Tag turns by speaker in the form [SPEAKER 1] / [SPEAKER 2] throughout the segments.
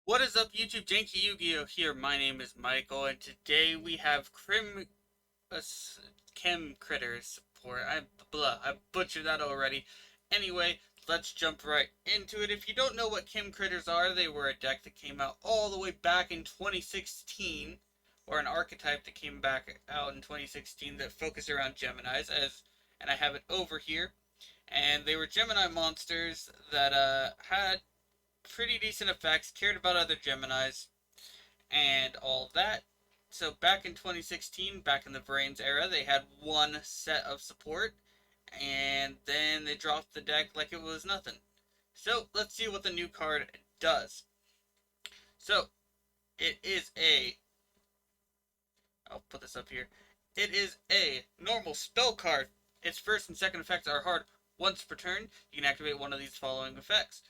[SPEAKER 1] What is up, YouTube? JankyYGO here. My name is Michael, and today we have chemcritter support. I butchered that already. Anyway, let's jump right into it. If you don't know what chemcritters are, they were a deck that came out all the way back in 2016, or an archetype that came back out in 2016 that focused around Geminis, and I have it over here. And they were Gemini monsters that had pretty decent effects, cared about other Geminis, and all that. So back in 2016, back in the Vrains era, they had one set of support, and then they dropped the deck like it was nothing. So let's see what the new card does. So it is a, I'll put this up here. It is a normal spell card. Its first and second effects are hard. Once per turn, you can activate one of these following effects.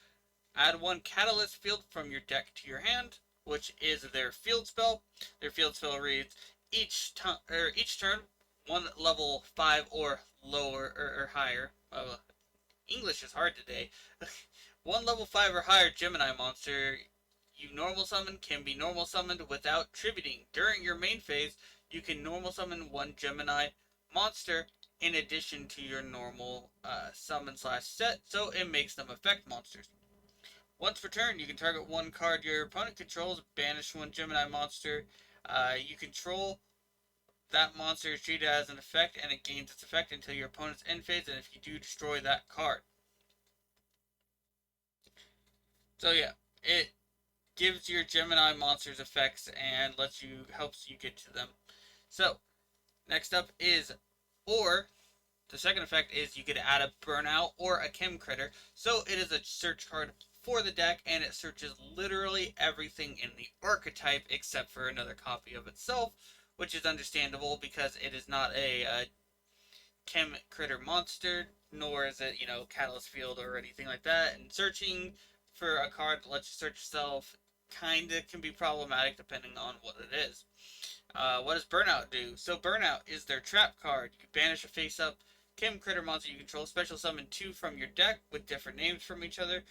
[SPEAKER 1] Add one Catalyst Field from your deck to your hand, which is their field spell. Their field spell reads, each turn, one level 5 or lower or higher. English is hard today. One level 5 or higher Gemini monster you normal summon can be normal summoned without tributing. During your main phase, you can normal summon one Gemini monster in addition to your normal summon slash set, so it makes them effect monsters. Once per turn, you can target one card your opponent controls, banish one Gemini monster you control. That monster is treated as an effect, and it gains its effect until your opponent's end phase, and if you do, destroy that card. So yeah, it gives your Gemini monsters effects and helps you get to them. So, next up is, or the second effect is you get to add a Burnout or a chemcritter. So it is a search card for the deck, and it searches literally everything in the archetype except for another copy of itself, which is understandable because it is not a chemcritter monster, nor is it, Catalyst Field or anything like that. And searching for a card that lets you search yourself kinda can be problematic depending on what it is. What does Burnout do? So Burnout is their trap card. You banish a face-up chemcritter monster you control, special summon 2 from your deck with different names from each other,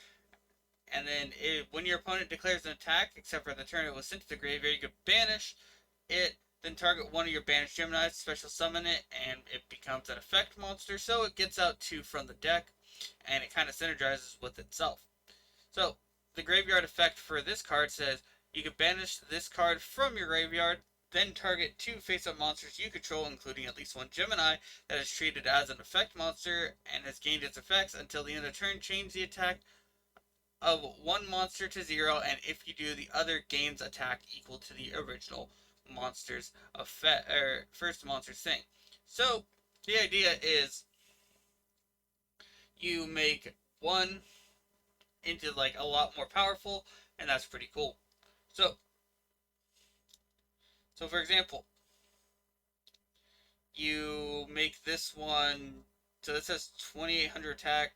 [SPEAKER 1] and then when your opponent declares an attack, except for the turn it was sent to the graveyard, you can banish it, then target one of your banished Geminis, special summon it, and it becomes an effect monster, so it gets out 2 from the deck, and it kind of synergizes with itself. So, the graveyard effect for this card says, you can banish this card from your graveyard, then target 2 face-up monsters you control, including at least one Gemini, that is treated as an effect monster, and has gained its effects until the end of the turn. Change the attack of one monster to 0, and if you do, the other gains attack equal to the original monster's effect, or first monster's thing. So, the idea is you make one into like a lot more powerful, and that's pretty cool. So, for example, you make this one, so this has 2800 attack,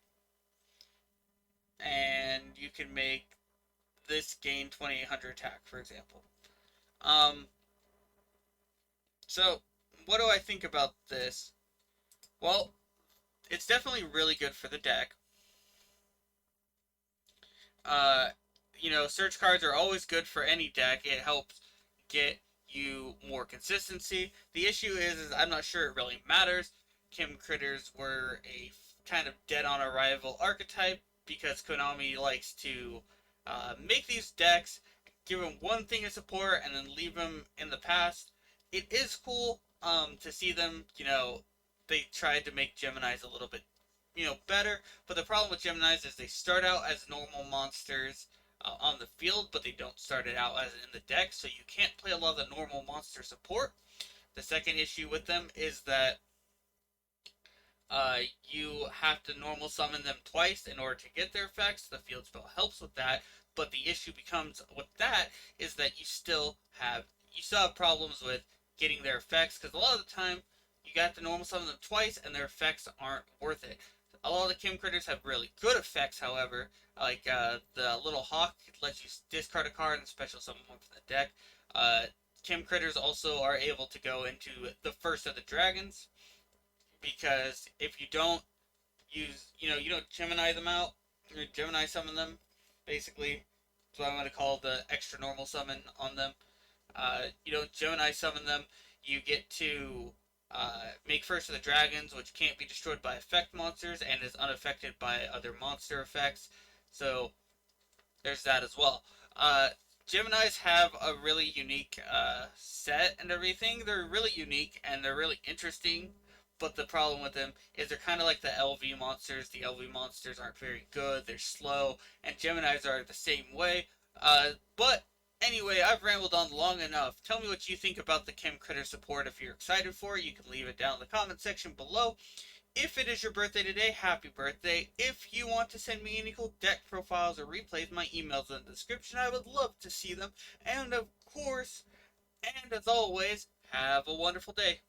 [SPEAKER 1] and you can make this gain 2800 attack, for example. So, what do I think about this? Well, it's definitely really good for the deck. Search cards are always good for any deck. It helps get you more consistency. The issue is I'm not sure it really matters. Chemcritters were a kind of dead on arrival archetype because Konami likes to make these decks, give them one thing of support, and then leave them in the past. It is cool to see them, they tried to make Geminis a little bit, better. But the problem with Geminis is they start out as normal monsters on the field, but they don't start it out as in the deck, so you can't play a lot of the normal monster support. The second issue with them is that you have to normal summon them twice in order to get their effects. The field spell helps with that, but the issue becomes with that is that you still have problems with getting their effects, because a lot of the time you got to normal summon them twice and their effects aren't worth it. A lot of the chemcritters have really good effects, however, like the little hawk lets you discard a card and special summon one from the deck. Chemcritters also are able to go into the first of the dragons, because if you don't use, you don't Gemini them out, or Gemini summon them, basically, That's what I'm going to call the extra normal summon on them. You don't Gemini summon them. You get to make first of the dragons, which can't be destroyed by effect monsters and is unaffected by other monster effects. So there's that as well. Geminis have a really unique set and everything. They're really unique and they're really interesting. But the problem with them is they're kind of like the LV monsters. The LV monsters aren't very good. They're slow, and Geminis are the same way. But anyway, I've rambled on long enough. Tell me what you think about the chemcritter support. If you're excited for it, you can leave it down in the comment section below. If it is your birthday today, happy birthday. If you want to send me any cool deck profiles or replays, my email's in the description. I would love to see them. And of course, and as always, have a wonderful day.